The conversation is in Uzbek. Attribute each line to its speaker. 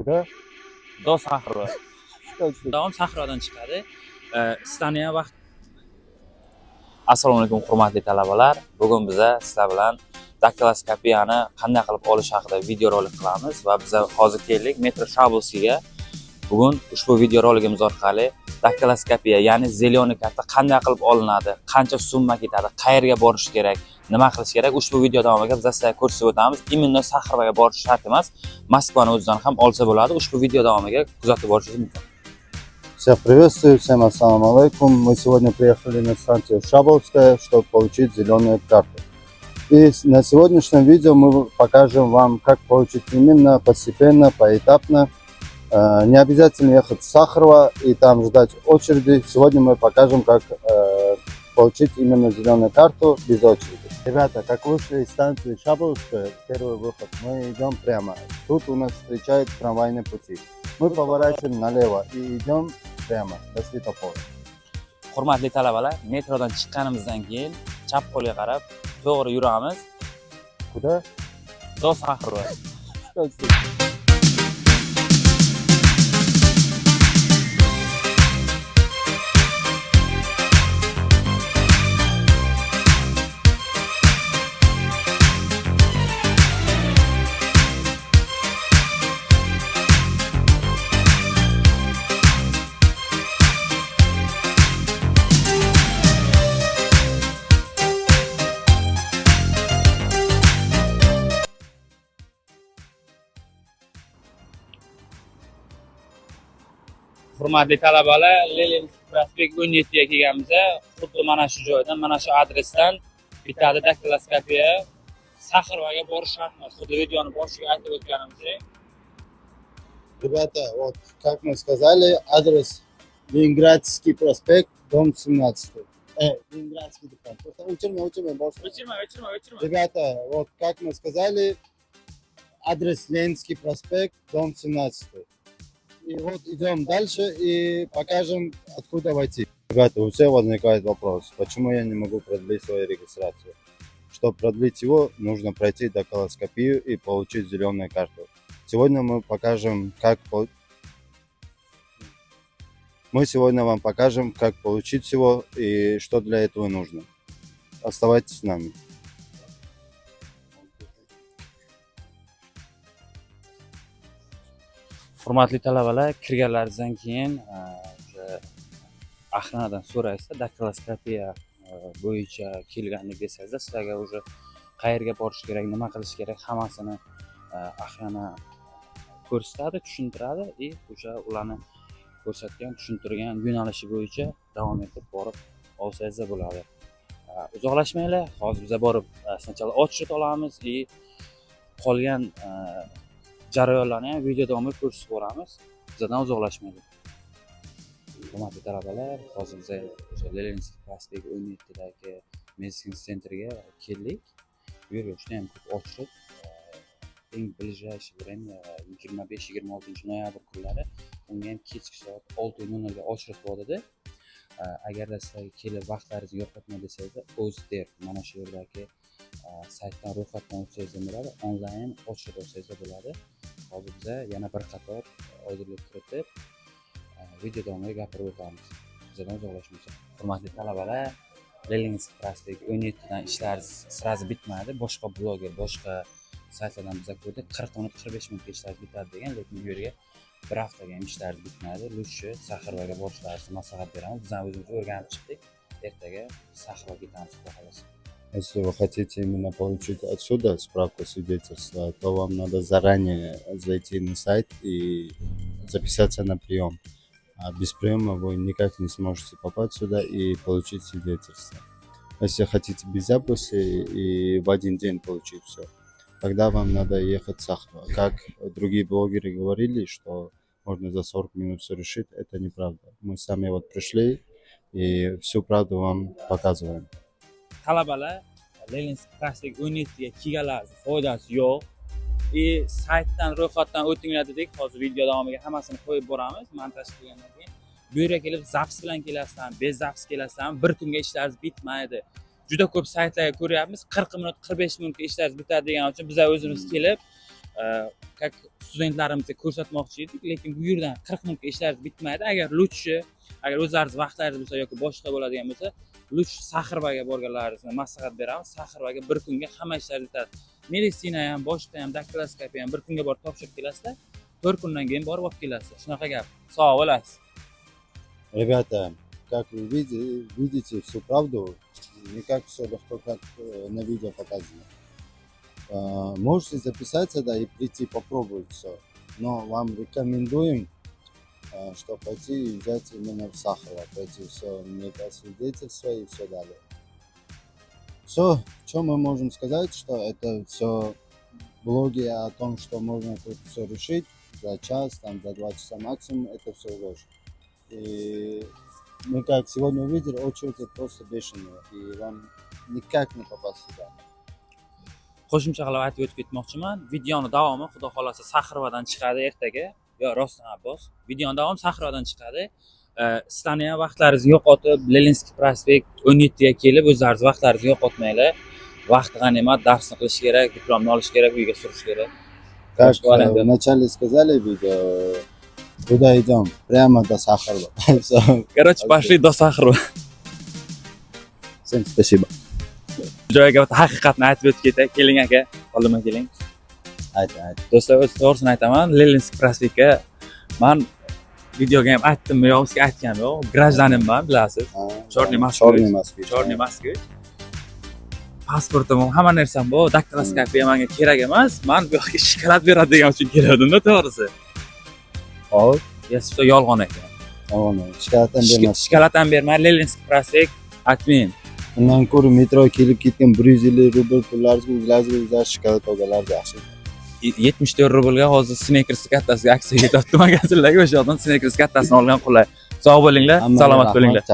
Speaker 1: Куда?
Speaker 2: Do Sahro.
Speaker 1: Точно.
Speaker 2: Davom Sahrodan chiqadi. Sizlarni ham vaqt. Assalomu alaykum hurmatli talabalar. Bugun biz sizlar bilan daktiloskopiyani qanday qilib olish haqida video rolik qilamiz va biz hozir keldik Metro Shablskiga. Bugun ushbu video roligimiz orqali daktiloskopiya, ya'ni zelyoniy karta qanday qilib olinadi, qancha summa ketadi, qayerga borish kerak, nima qilish kerak, ushbu video davomida biz sizlarga ko'rsatib o'tamiz. Imенно Sahroga borish shart emas, Moskvani o'zidan ham olsa bo'ladi. Ushbu video davomiga kuzatib borishingiz mumkin.
Speaker 1: Всех приветствую, всем ассаламу алейкум. Мы сегодня приехали на станцию Шабловская, чтобы получить зеленую карту. И на сегодняшнем видео мы покажем вам, как получить именно постепенно, поэтапно. Не обязательно ехать в Сахарова и там ждать очереди. Сегодня мы покажем, как получить именно зеленую карту без очереди. Ребята, как вышли из станции Шабловская, первый выход, мы идем прямо. Тут у нас встречает трамвайный пути. Мы поворачиваем налево и идем прямо до светофора.
Speaker 2: Hurmatli talabalar, metrodan chiqqanimizdan keyin chap qo'lga qarab to'g'ri yuramiz.
Speaker 1: Куда?
Speaker 2: Do Sahro. Hurmatli talabalar, Lenin prospekt 17 ga kelganimizda, xuddi mana shu joydan, mana shu adresdan bitadi daktiloskopiya. Sahroga borish shart emas. Xuddi videoni boshiga aytib o'tganimizdek.
Speaker 1: Ребята, вот как мы сказали, адрес Ленинградский проспект, дом 17. Ленинградский дом. Учим, больше.
Speaker 2: O'chirma.
Speaker 1: Ребята, вот как мы сказали, адрес Ленинский проспект, дом 17. И вот идем дальше и покажем, откуда войти. Ребята, у всех возникает вопрос, почему я не могу продлить свою регистрацию. Чтобы продлить его, нужно пройти дактилоскопию и получить зеленую карту. Сегодня мы покажем, Мы сегодня вам покажем, как получить его и что для этого нужно. Оставайтесь с нами.
Speaker 2: Hurmatli talabalar, kirganlaringizdan keyin Ahranadan so'raysiz, daktiloskopiya bo'yicha kelganlik desangizda sizlarga уже qayerga borish kerak, nima qilish kerak, hammasini Ahrana ko'rsatadi, tushuntiradi va o'sha ularni ko'rsatgan, tushuntirgan yo'nalishi bo'yicha davom etib borib olsangiz bo'ladi. Uzoqlashmanglar, hozir biz borib сначала очередь olamiz va qolgan jarayonlarni ham video davomida ko'rsatib boramiz. Bizdan uzoqlashmaydi. Hurmatli talabalar, hozir biz o'sha Leninskiy prospekt 17 dagi Medicine Centerga keldik. Bu yerga juda ham ko'p ochilib, eng ближайший время 25-26 noyabr kunlari unga ham kechki soat 6:00 ga ochilib bo'ladi. Agarda sizlarga kelib vaqtlaringizni yo'qotmay desangizlar, OZDR mana shu yerdagi saytdan ro'yxatdan o'tsangiz bo'ladi, onlayn ochilib olsangiz bo'ladi. Hozir biz yana bir qator oydinlik kiritib video davomida gapirib o'tamiz. Bizdan uzoqlashmaysiz. Hurmatli talabalar, Leninskiy prospekt 17 dan ishlaringiz sirazi bitmadi. Boshqa bloger, boshqa saytlardan biz ko'rdik 40 minut 45 minutga ishlaringiz bitadi degan, lekin bu yerga bir haftaga ham ishlaringiz bitmadi. Lutchi Sahroga borishlaringizni maslahat beraman. Biz o'zimiz o'rganib chiqdik. Ertaga Sahroga ketamiz, xudo xolasa.
Speaker 1: Если вы хотите именно получить отсюда справку свидетельства, то вам надо заранее зайти на сайт и записаться на прием. А без приема вы никак не сможете попасть сюда и получить свидетельство. Если хотите без записи и в один день получить все, тогда вам надо ехать в Сахарова. Как другие блогеры говорили, что можно за 40 минут все решить, это неправда. Мы сами вот пришли и всю правду вам показываем.
Speaker 2: Talabalar, Leninskiy prospekt 17 ga kelganlarning foydasi yo'q. Saytdan ro'yxatdan o'tinglar dedik. Hozir video davomiga hammasini qo'yib boramiz. Montaj qilgandan keyin bu yerga kelib zaps bilan kelasizmi, bez zaps kelasizmi, bir kunga ishlaringiz bitmaydi. Juda ko'p saytlarga ko'ryapmiz, 40 minut, 45 minutga ishlaringiz bitadi degan uchun biz o'zimiz kelib как studentlarimizga ko'rsatmoqchi edik, lekin bu yerdan 40 minutga ishlaringiz bitmaydi. Agar lutchi, agar o'zlaringiz vaqtlaringiz bo'lsa yoki boshqa bo'ladigan bo'lsa, lutch Saxirvaga borganlaringizni maslahat beramiz. Saxirvaga bir kunga hamma ishlaringiz bitadi. Meditsina ham, boshqa ham, daktiloskopiya ham bir kunga borib topshirib kelasizlar. 4 kundan keyin borib olib kelasizlar. Shunaqa gap. Sog' bo'lasiz.
Speaker 1: Ребята, как вы видите всю правду, не как все легко, как на видео показано. Можете записаться, да, и прийти попробовать все. Но вам рекомендуем, что пойти и взять именно в Сахарова, пройти все медосвидетельство и все далее. Все, что мы можем сказать, что это все блоги о том, что можно тут все решить за час, там, за 2 часа максимум, это все ложь. И мы, как сегодня увидели, очередь просто бешеная, и вам никак не попасть сюда.
Speaker 2: Qo'shimcha qilib aytib o'tib ketmoqchiman. Videoni davomi xudo xolasa Saxirvadan chiqadi ertaga. Yo, rostdan Abbos. Videoni davomi Saxirvadan chiqadi. Sizlarni ham vaqtlaringizni yo'qotib, Leninskiy prospekt 17 ga kelib o'zlaringiz vaqtlaringizni yo'qotmanglar. Vaqt g'animat, darsni qilish kerak, diplomni olish kerak, uyga surish kerak.
Speaker 1: Как вначале сказали видео, куда идем? Прямо до Сахарова. Всё.
Speaker 2: Короче, пошли до Saxirva.
Speaker 1: Всем спасибо.
Speaker 2: Joyga haqiqatni aytib o'tib ketay. Keling aka, oldimga keling.
Speaker 1: Ayt.
Speaker 2: Do'stlar, o'z to'g'risini aytaman. Leninskiy prospektga men videoga ham aytdim, yo sizga aytgan yo'q. Grajdaninman, bilasiz. Chorniy Moskvich. Chorniy Moskvich. Pasportim, hamma narsam bor, daktiloskopiya menga kerak emas. Men bu yoqqa shokolad beradigan uchun kelgandim-da, to'g'risi.
Speaker 1: Hop,
Speaker 2: Yasifda yolg'on ekan.
Speaker 1: Shikolatdan bermas.
Speaker 2: Shikolatdan bermay, Leninskiy prospekt aytmayman.
Speaker 1: Undan ko'ra metro kelib ketgan 150 rubl pullaringizni o'zlaringiz shikolat olganlar yaxshi.
Speaker 2: 74 rublga hozir Snickers kattasiga aksiyaga topdim magazinlarga, o'sha yerdan Snickers kattasini olgan qulay. Sog' bo'linglar, salomat bo'linglar.